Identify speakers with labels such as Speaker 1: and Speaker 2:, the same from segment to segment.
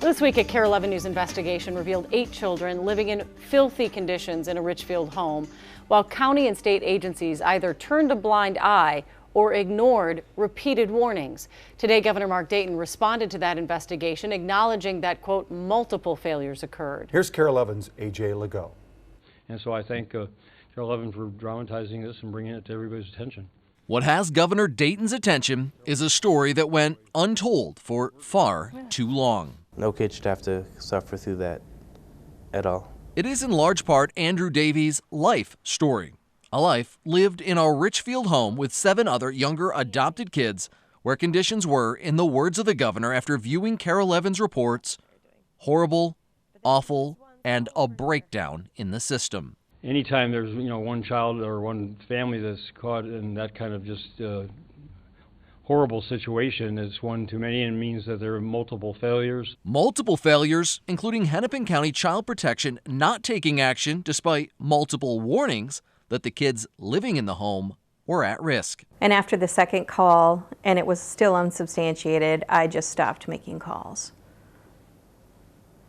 Speaker 1: This week, a KARE 11 News investigation revealed 8 children living in filthy conditions in a Richfield home, while county and state agencies either turned a blind eye or ignored repeated warnings. Today, Governor Mark Dayton responded to that investigation, acknowledging that, quote, multiple failures occurred.
Speaker 2: Here's KARE 11's AJ Legault.
Speaker 3: And so I thank KARE 11 for dramatizing this and bringing it to everybody's attention.
Speaker 4: What has Governor Dayton's attention is a story that went untold for far too long.
Speaker 5: No kid should have to suffer through that at all.
Speaker 4: It is in large part Andrew Davies' life story. A life lived in a Richfield home with 7 other younger adopted kids, where conditions were, in the words of the governor after viewing KARE 11's reports, horrible, awful, and a breakdown in the system.
Speaker 3: Anytime there's one child or one family that's caught in that kind of just horrible situation, it's one too many, and means that there are multiple failures.
Speaker 4: Multiple failures, including Hennepin County Child Protection not taking action despite multiple warnings that the kids living in the home were at risk.
Speaker 6: And after the second call, and it was still unsubstantiated, I just stopped making calls.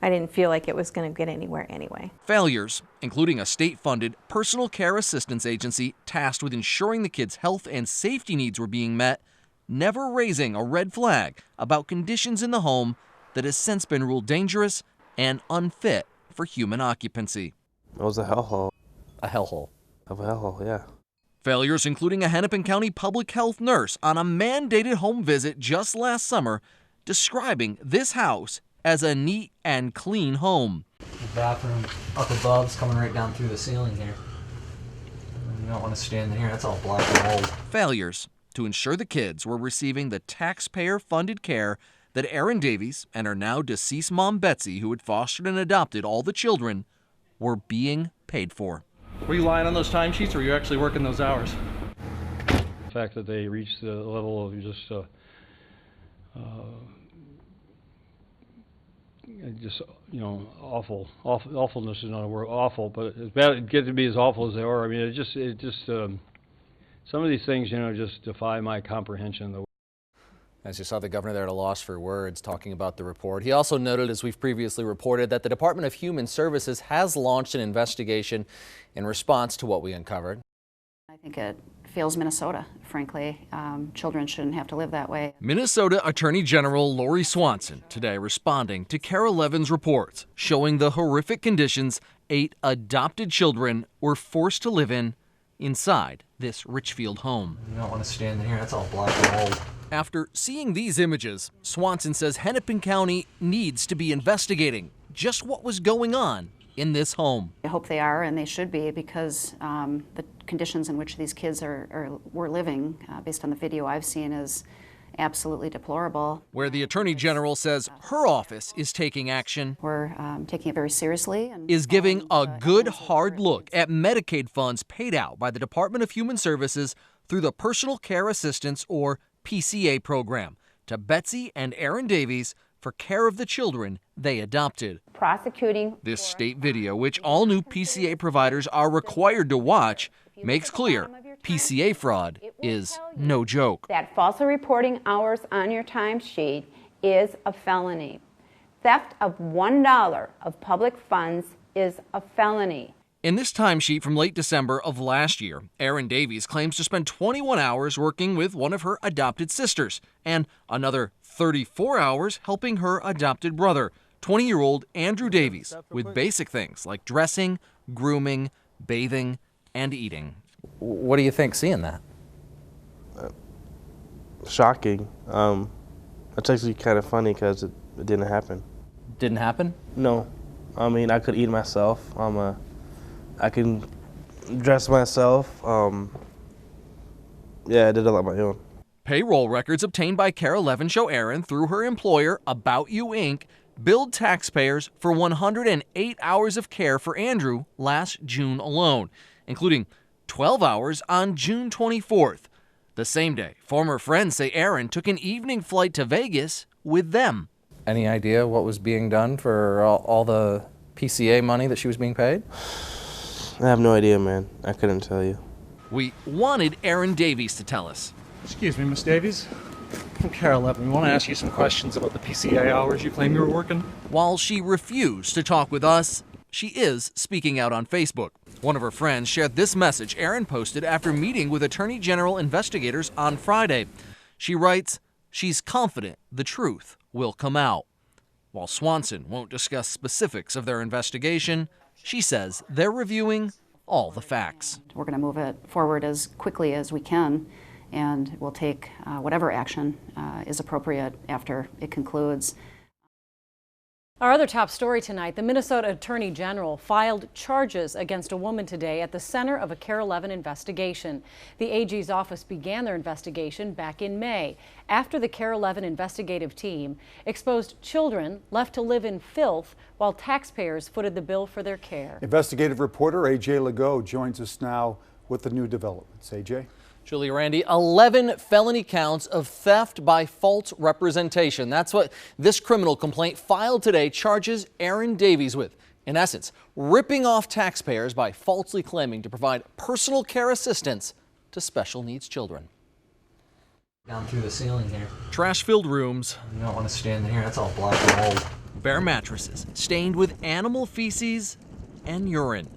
Speaker 6: I didn't feel like it was going to get anywhere anyway.
Speaker 4: Failures, including a state-funded personal care assistance agency tasked with ensuring the kids' health and safety needs were being met, never raising a red flag about conditions in the home that has since been ruled dangerous and unfit for human occupancy.
Speaker 5: It was a hellhole.
Speaker 4: A hellhole.
Speaker 5: Of a hellhole, yeah.
Speaker 4: Failures including a Hennepin County public health nurse on a mandated home visit just last summer describing this house as a neat and clean home.
Speaker 7: The bathroom up above is coming right down through the ceiling here. You don't want to stand in here, that's all black and old.
Speaker 4: Failures to ensure the kids were receiving the taxpayer-funded care that Erin Davies and her now deceased mom Betsy, who had fostered and adopted all the children, were being paid for.
Speaker 8: Were you lying on those timesheets, or were you actually working those hours?
Speaker 3: The fact that they reached the level of just awfulness is not a word, awful, but it's bad it gets to be as awful as they are. I mean, it just some of these things, just defy my comprehension.
Speaker 9: As you saw, the governor there at a loss for words talking about the report. He also noted, as we've previously reported, that the Department of Human Services has launched an investigation in response to what we uncovered.
Speaker 10: I think it fails Minnesota, frankly. Children shouldn't have to live that way.
Speaker 4: Minnesota Attorney General Lori Swanson today responding to KARE 11's reports showing the horrific conditions 8 adopted children were forced to live in inside this Richfield home.
Speaker 7: You don't want to stand in here, that's all black and old.
Speaker 4: After seeing these images, Swanson says Hennepin County needs to be investigating just what was going on in this home.
Speaker 10: I hope they are, and they should be, because the conditions in which these kids were living, based on the video I've seen, is absolutely deplorable.
Speaker 4: Where the Attorney General says her office is taking action.
Speaker 10: We're taking it very seriously. And
Speaker 4: is giving a good hard look at Medicaid funds paid out by the Department of Human Services through the Personal Care Assistance, or PCA program, to Betsy and Erin Davies for care of the children they adopted.
Speaker 11: Prosecuting
Speaker 4: this state video, which all new PCA providers are required to watch, makes clear PCA fraud is no joke.
Speaker 11: That falsely reporting hours on your timesheet is a felony. Theft of $1 of public funds is a felony.
Speaker 4: In this timesheet from late December of last year, Erin Davies claims to spend 21 hours working with one of her adopted sisters and another 34 hours helping her adopted brother, 20-year-old Andrew Davies, with basic things like dressing, grooming, bathing, and eating.
Speaker 9: What do you think seeing that?
Speaker 5: Shocking. It's actually kind of funny because it didn't happen.
Speaker 9: Didn't happen?
Speaker 5: No. I mean, I could eat myself. I can dress myself. Yeah, I did it on my own.
Speaker 4: Payroll records obtained by KARE 11 show Erin, through her employer, About You Inc., billed taxpayers for 108 hours of care for Andrew last June alone, including 12 hours on June 24th. The same day, former friends say Erin took an evening flight to Vegas with them.
Speaker 9: Any idea what was being done for all the PCA money that she was being paid?
Speaker 5: I have no idea, man. I couldn't tell you.
Speaker 4: We wanted Erin Davies to tell us.
Speaker 8: Excuse me, Miss Davies. From Care 11, we want to ask you some questions about the PCA hours you claim you were working.
Speaker 4: While she refused to talk with us, she is speaking out on Facebook. One of her friends shared this message Erin posted after meeting with Attorney General investigators on Friday. She writes, she's confident the truth will come out. While Swanson won't discuss specifics of their investigation, she says they're reviewing all the facts.
Speaker 10: We're going to move it forward as quickly as we can, and we'll take whatever action is appropriate after it concludes.
Speaker 1: Our other top story tonight, the Minnesota Attorney General filed charges against a woman today at the center of a Care 11 investigation. The AG's office began their investigation back in May after the Care 11 investigative team exposed children left to live in filth while taxpayers footed the bill for their care.
Speaker 2: Investigative reporter AJ Legault joins us now with the new developments. AJ?
Speaker 9: Julie, Randy, 11 felony counts of theft by false representation. That's what this criminal complaint filed today charges Erin Davies with. In essence, ripping off taxpayers by falsely claiming to provide personal care assistance to special needs children.
Speaker 7: Down through the ceiling here.
Speaker 4: Trash-filled rooms.
Speaker 7: You don't want to stand in here. That's all black and old.
Speaker 4: Bare mattresses stained with animal feces and urine.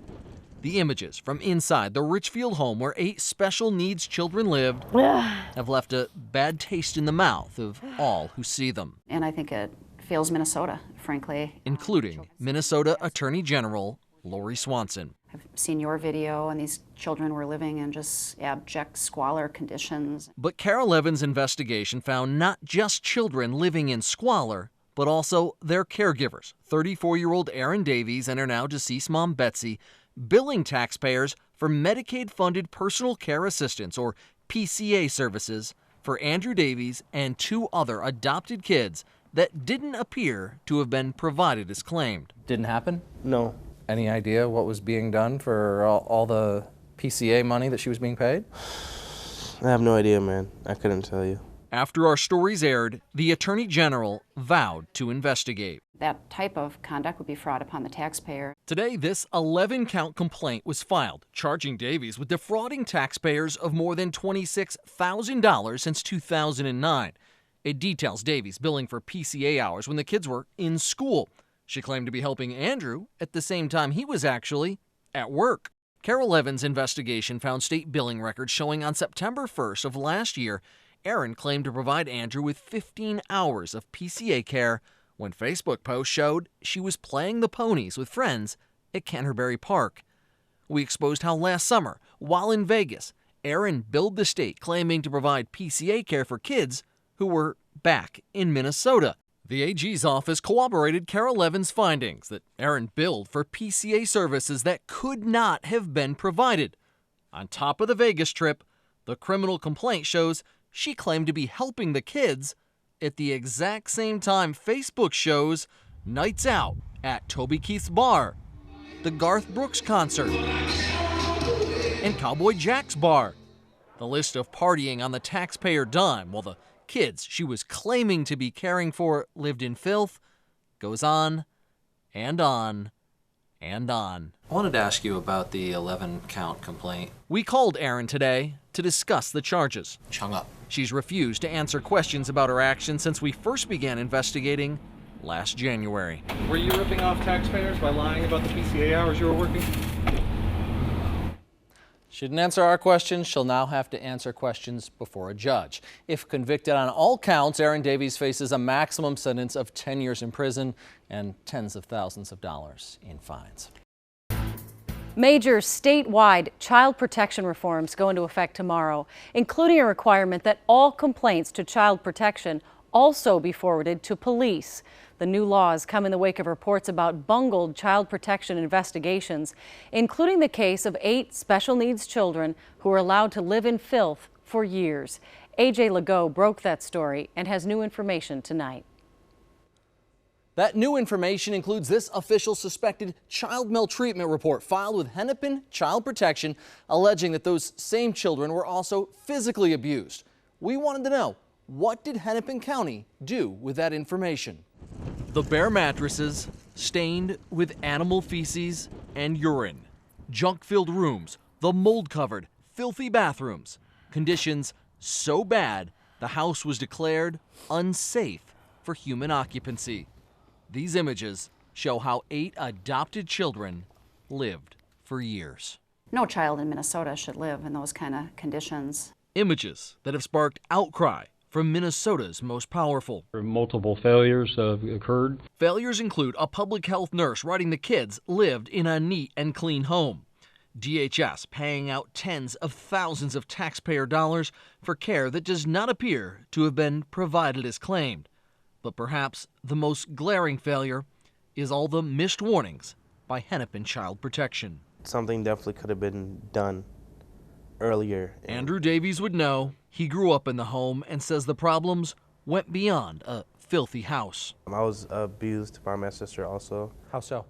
Speaker 4: The images from inside the Richfield home where 8 special needs children lived have left a bad taste in the mouth of all who see them.
Speaker 10: And I think it fails Minnesota, frankly.
Speaker 4: Including Minnesota Attorney General Lori Swanson.
Speaker 10: I've seen your video, and these children were living in just abject squalor conditions.
Speaker 4: But Care 11's investigation found not just children living in squalor, but also their caregivers, 34-year-old Erin Davies and her now deceased mom Betsy, billing taxpayers for Medicaid-funded personal care assistance, or PCA services, for Andrew Davies and 2 other adopted kids that didn't appear to have been provided as claimed.
Speaker 9: Didn't happen?
Speaker 5: No.
Speaker 9: Any idea what was being done for all the PCA money that she was being paid?
Speaker 5: I have no idea, man. I couldn't tell you.
Speaker 4: After our stories aired, the Attorney General vowed to investigate.
Speaker 10: That type of conduct would be fraud upon the taxpayer.
Speaker 4: Today, this 11-count complaint was filed, charging Davies with defrauding taxpayers of more than $26,000 since 2009. It details Davies billing for PCA hours when the kids were in school. She claimed to be helping Andrew at the same time he was actually at work. Care 11's investigation found state billing records showing on September 1st of last year, Erin claimed to provide Andrew with 15 hours of PCA care when Facebook posts showed she was playing the ponies with friends at Canterbury Park. We exposed how last summer, while in Vegas, Erin billed the state claiming to provide PCA care for kids who were back in Minnesota. The AG's office corroborated Care 11's findings that Erin billed for PCA services that could not have been provided. On top of the Vegas trip, the criminal complaint shows she claimed to be helping the kids at the exact same time Facebook shows nights out at Toby Keith's bar, the Garth Brooks concert, and Cowboy Jack's bar. The list of partying on the taxpayer dime while the kids she was claiming to be caring for lived in filth goes on and on and on.
Speaker 9: I wanted to ask you about the 11-count complaint.
Speaker 4: We called Erin today to discuss the charges.
Speaker 9: She hung up.
Speaker 4: She's refused to answer questions about her actions since we first began investigating last January.
Speaker 8: Were you ripping off taxpayers by lying about the PCA hours you were working?
Speaker 9: She didn't answer our questions. She'll now have to answer questions before a judge. If convicted on all counts, Erin Davies faces a maximum sentence of 10 years in prison and tens of thousands of dollars in fines.
Speaker 1: Major statewide child protection reforms go into effect tomorrow, including a requirement that all complaints to child protection also be forwarded to police. The new laws come in the wake of reports about bungled child protection investigations, including the case of 8 special needs children who were allowed to live in filth for years. AJ Legault broke that story and has new information tonight.
Speaker 9: That new information includes this official suspected child maltreatment report filed with Hennepin Child Protection, alleging that those same children were also physically abused. We wanted to know, what did Hennepin County do with that information?
Speaker 4: The bare mattresses stained with animal feces and urine, junk-filled rooms, the mold-covered, filthy bathrooms, conditions so bad The house was declared unsafe for human occupancy. These images show how 8 adopted children lived for years.
Speaker 10: No child in Minnesota should live in those kind of conditions.
Speaker 4: Images that have sparked outcry from Minnesota's most powerful.
Speaker 3: Multiple failures have occurred.
Speaker 4: Failures include a public health nurse writing the kids lived in a neat and clean home, DHS paying out tens of thousands of taxpayer dollars for care that does not appear to have been provided as claimed. But perhaps the most glaring failure is all the missed warnings by Hennepin Child Protection.
Speaker 5: Something definitely could have been done earlier.
Speaker 4: Andrew Davies would know. He grew up in the home and says the problems went beyond a filthy house.
Speaker 5: I was abused by my sister also.
Speaker 7: How so?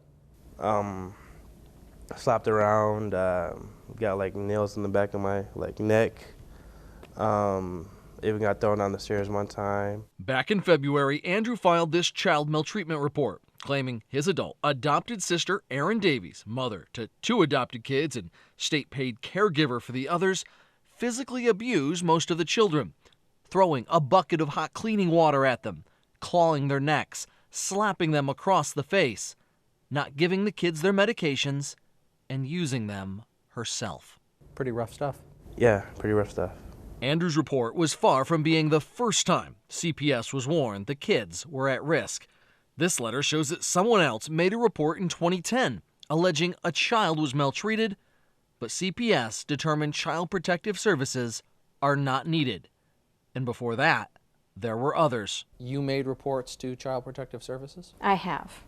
Speaker 5: Slapped around, got like nails in the back of my neck. Even got thrown down the stairs one time.
Speaker 4: Back in February, Andrew filed this child maltreatment report, claiming his adopted sister, Erin Davies, mother to 2 adopted kids and state-paid caregiver for the others, physically abused most of the children, throwing a bucket of hot cleaning water at them, clawing their necks, slapping them across the face, not giving the kids their medications, and using them herself.
Speaker 7: Pretty rough stuff.
Speaker 5: Yeah, pretty rough stuff.
Speaker 4: Andrew's report was far from being the first time CPS was warned the kids were at risk. This letter shows that someone else made a report in 2010 alleging a child was maltreated, but CPS determined Child Protective Services are not needed. And before that, there were others.
Speaker 7: You made reports to Child Protective Services?
Speaker 6: I have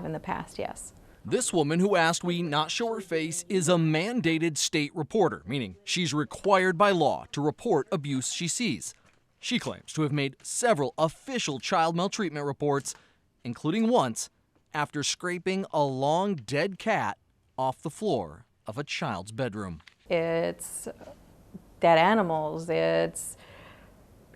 Speaker 6: in the past, yes.
Speaker 4: This woman who asked we not show her face is a mandated state reporter, meaning she's required by law to report abuse she sees. She claims to have made several official child maltreatment reports, including once after scraping a long dead cat off the floor of a child's bedroom.
Speaker 6: It's dead animals, it's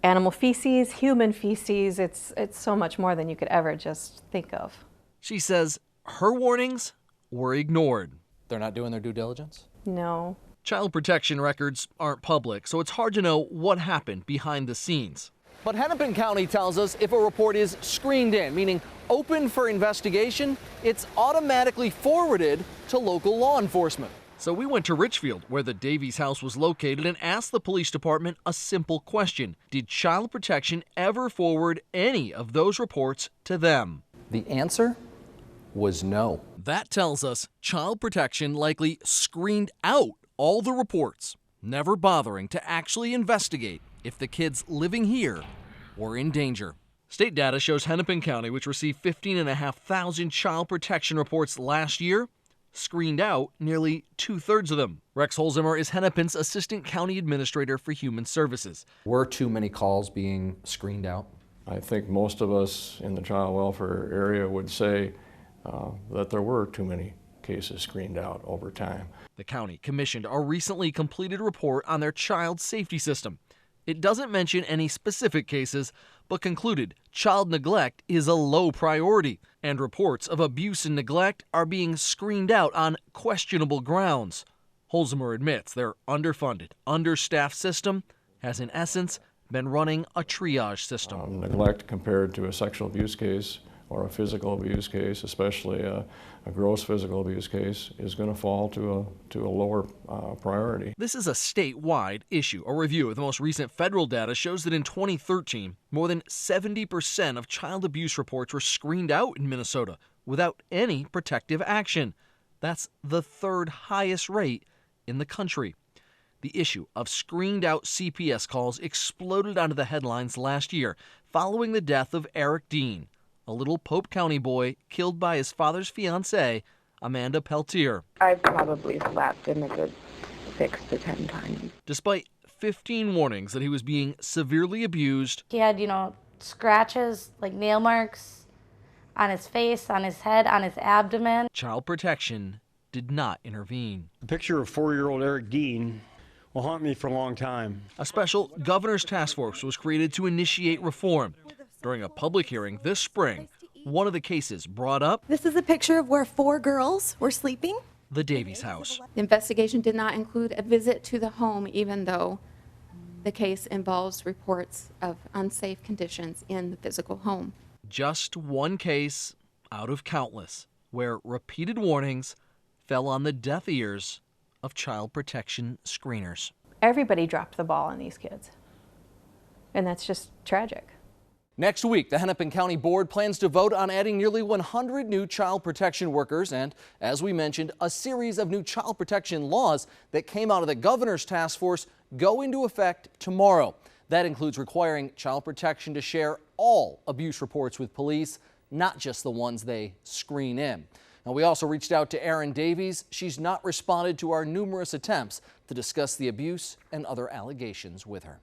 Speaker 6: animal feces, human feces, it's so much more than you could ever just think of.
Speaker 4: She says her warnings were ignored.
Speaker 7: They're not doing their due diligence?
Speaker 6: No.
Speaker 4: Child protection records aren't public, so it's hard to know what happened behind the scenes. But Hennepin County tells us if a report is screened in, meaning open for investigation, it's automatically forwarded to local law enforcement. So we went to Richfield, where the Davies house was located, and asked the police department a simple question. Did Child Protection ever forward any of those reports to them?
Speaker 7: The answer was no.
Speaker 4: That tells us Child Protection likely screened out all the reports, never bothering to actually investigate if the kids living here were in danger. State data shows Hennepin County, which received 15,500 child protection reports last year, screened out nearly 2/3 of them. Rex Holzimmer is Hennepin's Assistant County Administrator for Human Services.
Speaker 7: Were too many calls being screened out?
Speaker 12: I think most of us in the child welfare area would say that there were too many cases screened out over time.
Speaker 4: The county commissioned a recently completed report on their child safety system. It doesn't mention any specific cases, but concluded child neglect is a low priority, and reports of abuse and neglect are being screened out on questionable grounds. Holzimmer admits their underfunded, understaffed system has in essence been running a triage system.
Speaker 12: Neglect compared to a sexual abuse case or a physical abuse case, especially a gross physical abuse case, is going to fall to a lower priority.
Speaker 4: This is a statewide issue. A review of the most recent federal data shows that in 2013, more than 70% of child abuse reports were screened out in Minnesota without any protective action. That's the 3rd highest rate in the country. The issue of screened out CPS calls exploded onto the headlines last year following the death of Eric Dean, a little Pope County boy killed by his father's fiancée, Amanda Peltier.
Speaker 13: I've probably slapped him a good 6 to 10 times.
Speaker 4: Despite 15 warnings that he was being severely abused,
Speaker 14: he had, scratches, like nail marks on his face, on his head, on his abdomen.
Speaker 4: Child Protection did not intervene.
Speaker 3: The picture of 4-year-old Eric Dean will haunt me for a long time.
Speaker 4: A special governor's task force was created to initiate reform. During a public hearing this spring, one of the cases brought up...
Speaker 15: This is a picture of where 4 girls were sleeping.
Speaker 4: The Davies house.
Speaker 16: The investigation did not include a visit to the home, even though
Speaker 13: The case involves reports of unsafe conditions in the physical home.
Speaker 4: Just one case out of countless where repeated warnings fell on the deaf ears of child protection screeners.
Speaker 6: Everybody dropped the ball on these kids, and that's just tragic.
Speaker 4: Next week, the Hennepin County Board plans to vote on adding nearly 100 new child protection workers and, as we mentioned, a series of new child protection laws that came out of the governor's task force go into effect tomorrow. That includes requiring child protection to share all abuse reports with police, not just the ones they screen in. Now, we also reached out to Erin Davies. She's not responded to our numerous attempts to discuss the abuse and other allegations with her.